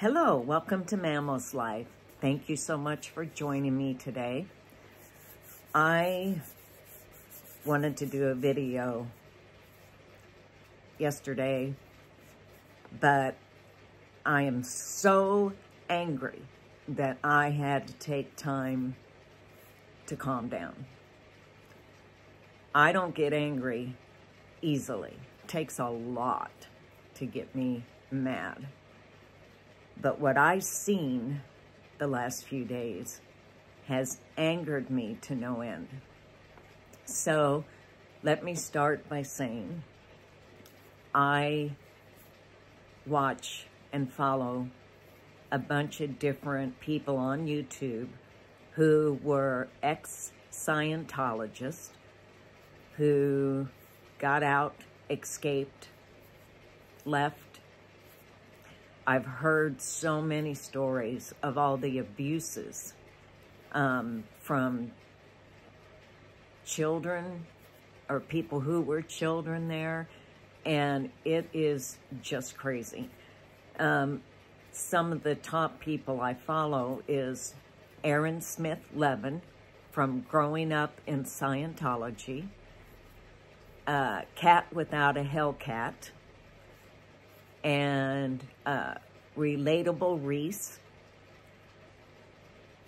Hello, welcome to Mammal's Life. Thank you so much for joining me today. I wanted to do a video yesterday, but I am so angry that I had to take time to calm down. I don't get angry easily. It takes a lot to get me mad. But what I've seen the last few days has angered me to no end. So let me start by saying I watch and follow a bunch of different people on YouTube who were ex-Scientologists who got out, escaped, left. I've heard so many stories of all the abuses from children or people who were children there, and it is just crazy. Some of the top people I follow is Smith Levin from Growing Up in Scientology, Cat Without a Hellcat, and Relatable Reese,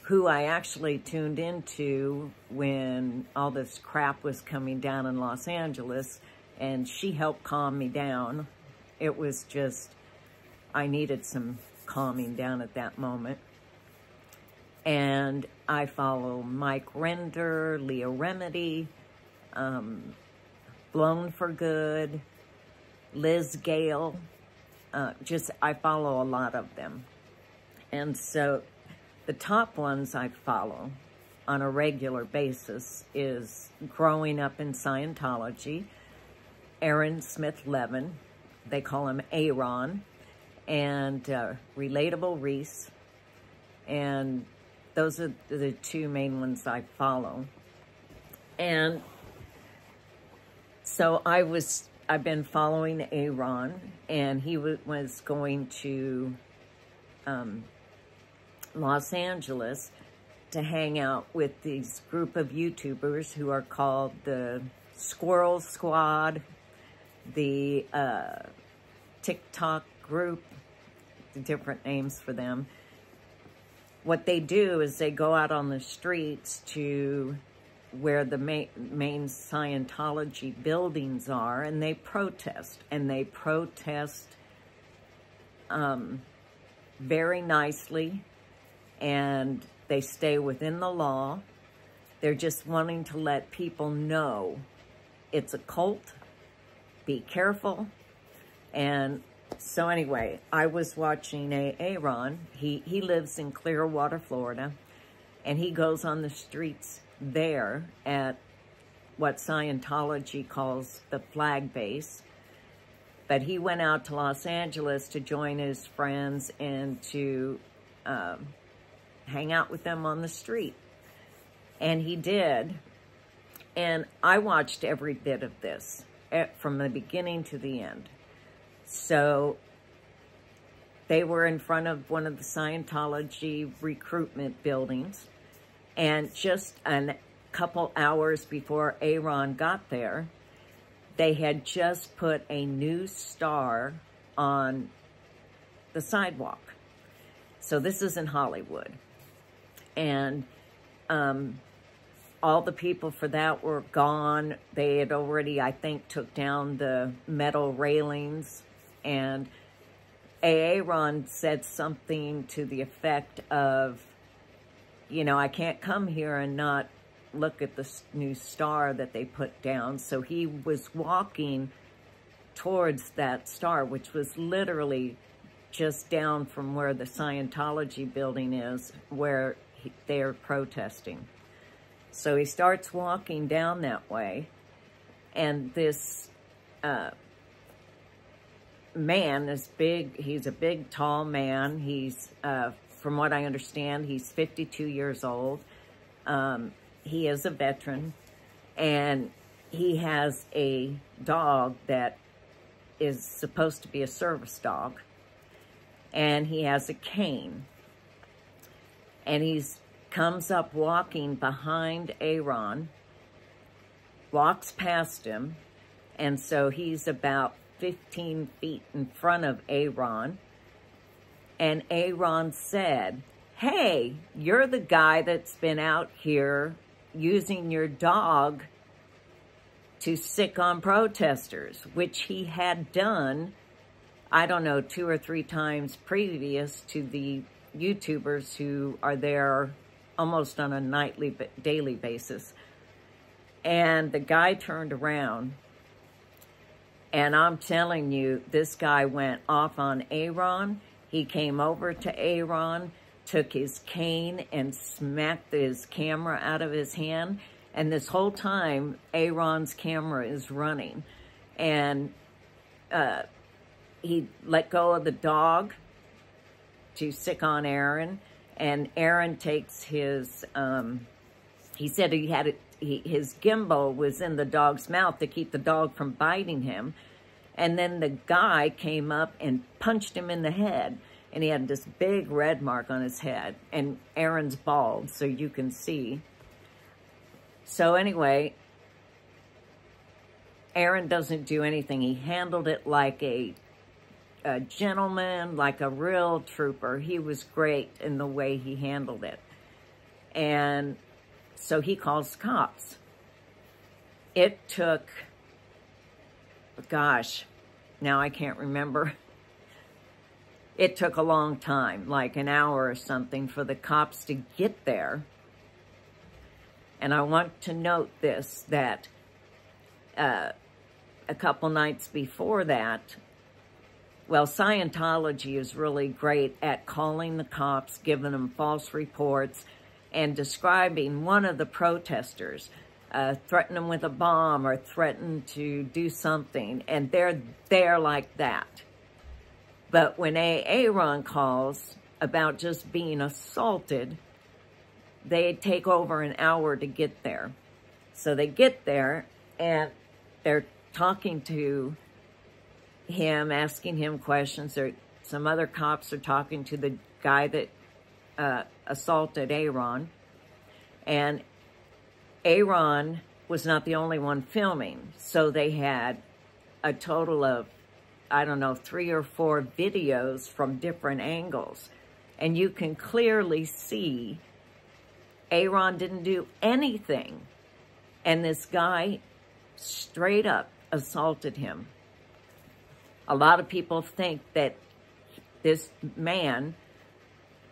who I actually tuned into when all this crap was coming down in Los Angeles, and she helped calm me down. It was just, I needed some calming down at that moment. And I follow Mike Render, Leah Remedy, Blown for Good, Liz Gale. I follow a lot of them. And so the top ones I follow on a regular basis is Growing Up in Scientology, Smith Levin, they call him Aaron, and Relatable Reese. And those are the two main ones I follow. And so I've been following Aaron, and he was going to Los Angeles to hang out with these group of YouTubers who are called the Squirrel Squad, the TikTok group, the different names for them. What they do is they go out on the streets to where the main Scientology buildings are, and they protest. And they protest very nicely, and they stay within the law. They're just wanting to let people know it's a cult, be careful. And so anyway, I was watching Aaron. He lives in Clearwater, Florida, and he goes on the streets there at what Scientology calls the flag base. But he went out to Los Angeles to join his friends and to hang out with them on the street. And he did. And I watched every bit of this from the beginning to the end. So they were in front of one of the Scientology recruitment buildings. And just a couple hours before Aaron got there, they had just put a new star on the sidewalk. So this is in Hollywood. And all the people for that were gone. They had already, I think, took down the metal railings. And Aaron said something to the effect of, you know, I can't come here and not look at the new star that they put down. So he was walking towards that star, which was literally just down from where the Scientology building is, where they're protesting. So he starts walking down that way, and this man is big. He's a big, tall man. He's, from what I understand, he's 52 years old. He is a veteran, and he has a dog that is supposed to be a service dog. and he has a cane. And he comes up walking behind Aaron, walks past him, and so he's about 15 feet in front of Aaron. And Aaron said, "Hey, you're the guy that's been out here using your dog to sick on protesters," which he had done, I don't know, 2 or 3 times previous to the YouTubers who are there almost on a daily basis. And the guy turned around, and I'm telling you, this guy went off on Aaron. He came over to Aaron, took his cane and smacked his camera out of his hand. And this whole time, Aaron's camera is running. And he let go of the dog to sick on Aaron. And Aaron takes his, he said he had his gimbal was in the dog's mouth to keep the dog from biting him. And then the guy came up and punched him in the head. And he had this big red mark on his head. And Aaron's bald, so you can see. So anyway, Aaron doesn't do anything. He handled it like a gentleman, like a real trooper. He was great in the way he handled it. And so he calls the cops. It took, gosh, now I can't remember. It took a long time, like an hour or something, for the cops to get there. And I want to note this, that a couple nights before that, well, Scientology is really great at calling the cops, giving them false reports, and describing one of the protesters, threaten them with a bomb or threaten to do something, and they're there like that. But when Aaron calls about just being assaulted, they take over an hour to get there. So they get there, and they're talking to him, asking him questions. Some other cops are talking to the guy that assaulted Aaron. And Aaron was not the only one filming. So they had a total of, I don't know, 3 or 4 videos from different angles. And you can clearly see Aaron didn't do anything. And this guy straight up assaulted him. A lot of people think that this man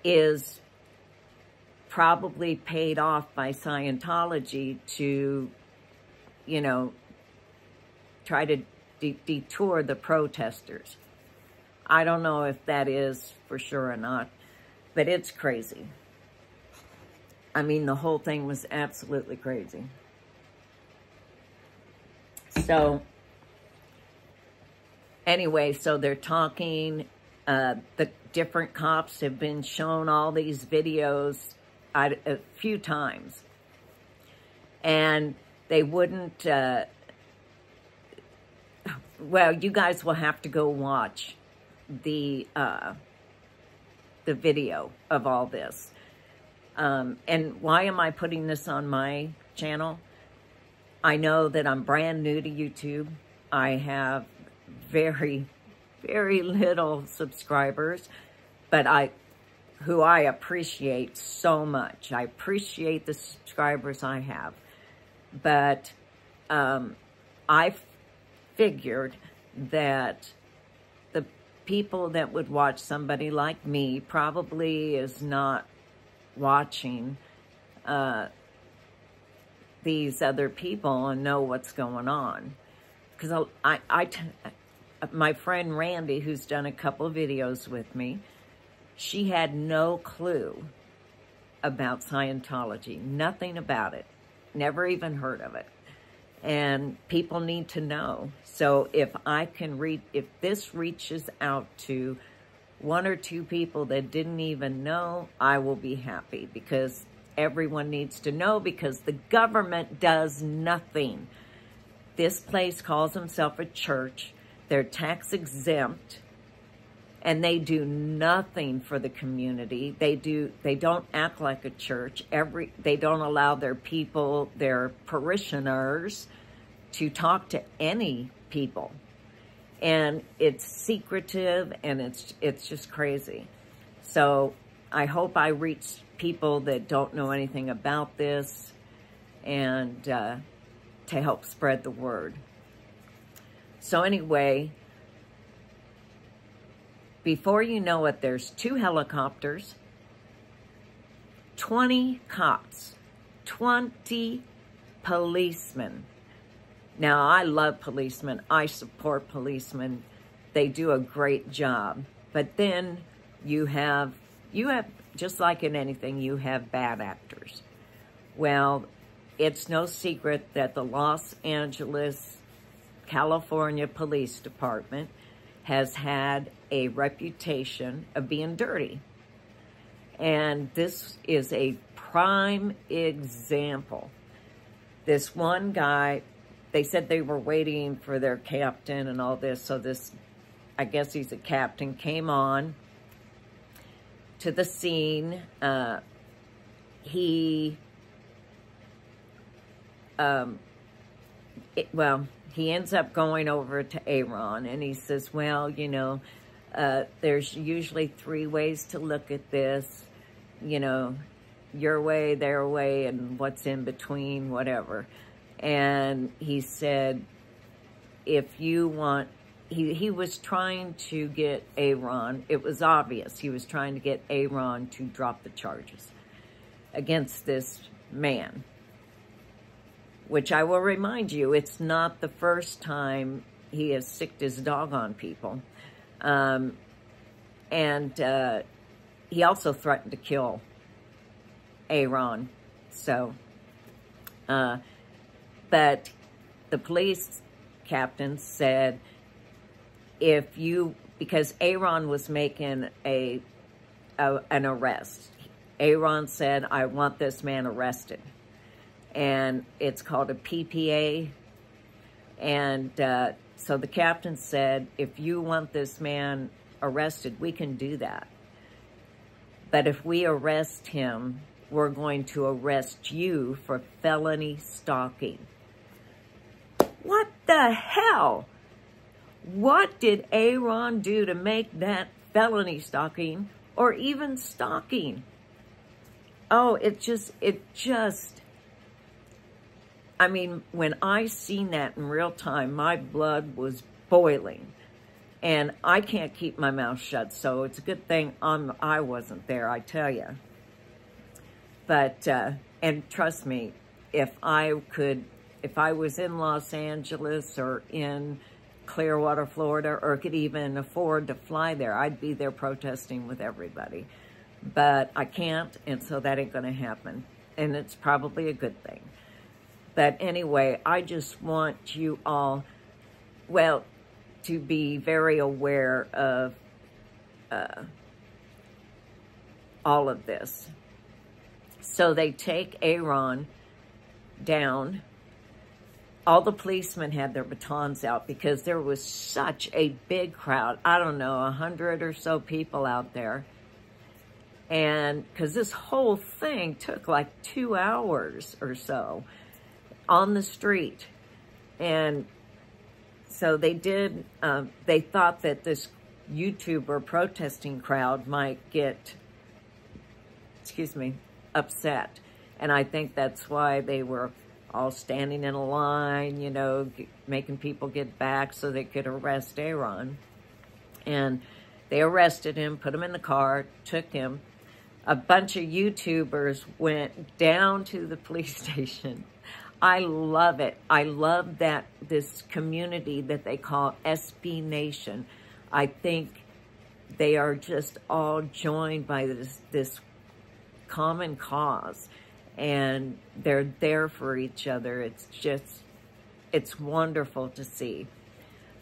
is probably paid off by Scientology to, you know, try to detour the protesters. I don't know if that is for sure or not, but it's crazy. I mean, the whole thing was absolutely crazy. So, anyway, so they're talking. The different cops have been shown all these videos a few times. And they wouldn't, well, you guys will have to go watch the video of all this. And why am I putting this on my channel? I know that I'm brand new to YouTube. I have very, very little subscribers, but who I appreciate so much. I appreciate the subscribers I have. But I figured that the people that would watch somebody like me probably is not watching these other people and know what's going on. Because my friend Randy, who's done a couple videos with me, she had no clue about Scientology, nothing about it, never even heard of it. And people need to know. So if I can if this reaches out to 1 or 2 people that didn't even know, I will be happy, because everyone needs to know, because the government does nothing. This place calls themselves a church. They're tax exempt. and they do nothing for the community. They don't act like a church. They don't allow their people, their parishioners, to talk to any people. And it's secretive, and it's just crazy. So I hope I reach people that don't know anything about this, and to help spread the word. So anyway, before you know it, there's 2 helicopters, 20 cops, 20 policemen. Now, I love policemen. I support policemen. They do a great job. But then you have, just like in anything, you have bad actors. Well, it's no secret that the Los Angeles, California Police Department has had a reputation of being dirty. And this is a prime example. This one guy, they said they were waiting for their captain and all this, so this, I guess he's a captain, came on to the scene. He ends up going over to Aaron, and he says, well, you know, there's usually 3 ways to look at this, you know, your way, their way, and what's in between, whatever. And he said, if you want, he was trying to get Aaron, it was obvious, he was trying to get Aaron to drop the charges against this man. Which I will remind you, it's not the first time he has sicked his dog on people. He also threatened to kill Aaron. So, but the police captain said, because Aaron was making an arrest. Aaron said, I want this man arrested. And it's called a PPA. And so the captain said, if you want this man arrested, we can do that. But if we arrest him, we're going to arrest you for felony stalking. What the hell? What did Aaron do to make that felony stalking or even stalking? Oh, it just, I mean, when I seen that in real time, my blood was boiling. And I can't keep my mouth shut, so it's a good thing I wasn't there, I tell you. But, and trust me, if I was in Los Angeles or in Clearwater, Florida, or could even afford to fly there, I'd be there protesting with everybody. But I can't, and so that ain't gonna happen. And it's probably a good thing. But anyway, I just want you all, well, to be very aware of all of this. So they take Aaron down. All the policemen had their batons out because there was such a big crowd. I don't know, 100 or so people out there. And because this whole thing took like 2 hours or so on the street. And so they did, they thought that this YouTuber protesting crowd might get, upset. And I think that's why they were all standing in a line, you know, making people get back so they could arrest Aaron. And they arrested him, put him in the car, took him. A bunch of YouTubers went down to the police station. I love it. I love that this community that they call SB Nation, I think they are just all joined by this common cause, and they're there for each other. It's wonderful to see.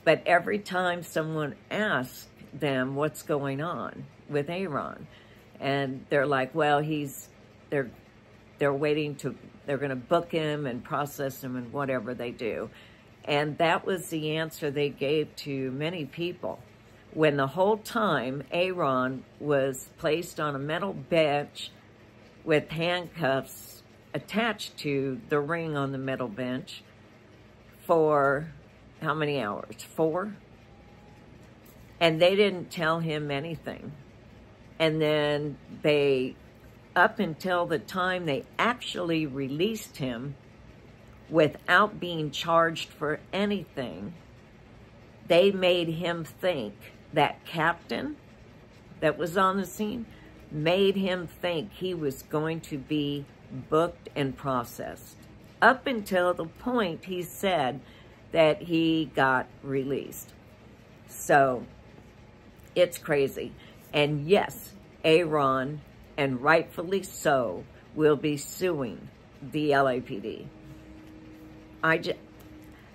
But every time someone asks them what's going on with Aaron, and they're like, well, they're waiting to, they're going to book him and process him and whatever they do. And that was the answer they gave to many people. when the whole time Aaron was placed on a metal bench with handcuffs attached to the ring on the metal bench for how many hours? 4? And they didn't tell him anything. And then up until the time they actually released him without being charged for anything, they made him think, that captain that was on the scene, made him think he was going to be booked and processed. Up until the point he said that he got released. So, it's crazy. And yes, Aaron, and rightfully so, will be suing the LAPD.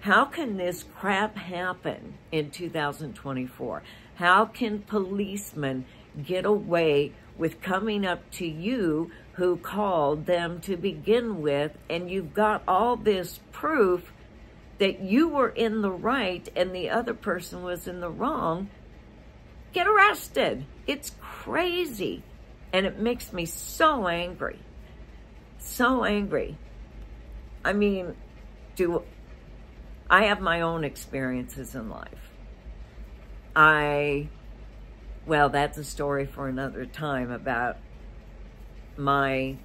How can this crap happen in 2024? How can policemen get away with coming up to you who called them to begin with, and you've got all this proof that you were in the right and the other person was in the wrong? Get arrested. It's crazy. And it makes me so angry. So angry. I mean, I have my own experiences in life. Well, that's a story for another time about my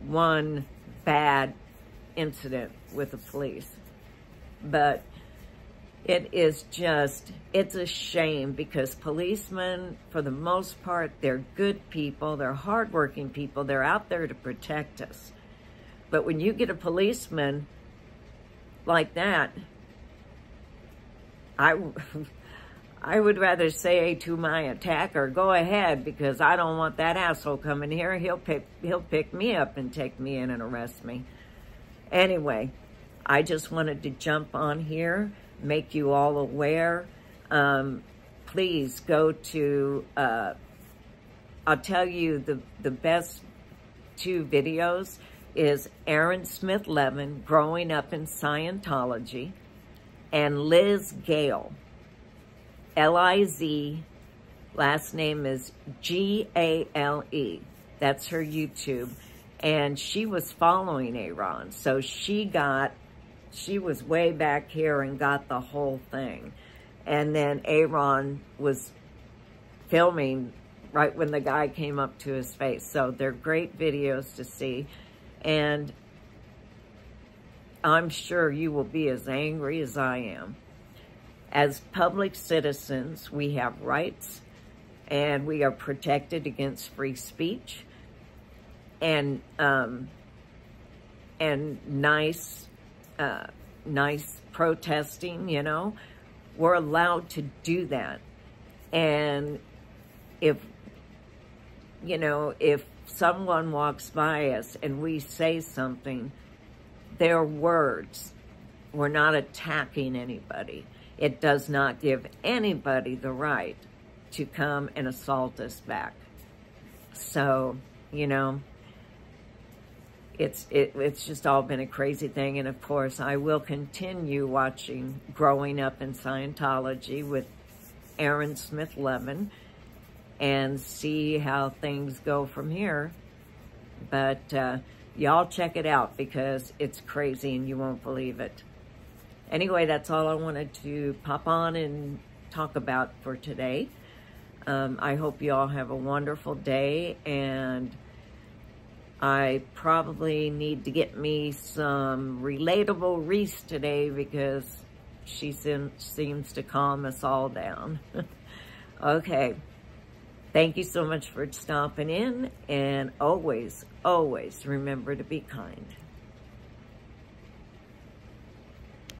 one bad incident with the police. But it's a shame, because policemen, for the most part, they're good people, they're hardworking people, they're out there to protect us. But when you get a policeman like that, I would rather say to my attacker, go ahead, because I don't want that asshole coming here. He'll pick me up and take me in and arrest me. Anyway, I just wanted to jump on here, make you all aware. Please go to, I'll tell you the best 2 videos is Aaron Smith Levin, Growing Up in Scientology, and Liz Gale, L-I-Z, last name is G-A-L-E. That's her YouTube. And she was following Aaron. So she was way back here and got the whole thing. And then Aaron was filming right when the guy came up to his face. So they're great videos to see. And I'm sure you will be as angry as I am. As public citizens, we have rights, and we are protected against free speech and nice protesting. You know, we're allowed to do that. And if someone walks by us and we say something, they're words. We're not attacking anybody. It does not give anybody the right to come and assault us back. So, it's just all been a crazy thing. And of course, I will continue watching Growing Up in Scientology with Aaron Smith Levin and see how things go from here. But y'all check it out, because it's crazy and you won't believe it. Anyway, that's all I wanted to pop on and talk about for today. I hope you all have a wonderful day, and I probably need to get me some relatable Reese today, because she seems to calm us all down. Okay. Thank you so much for stopping in, and always, always remember to be kind.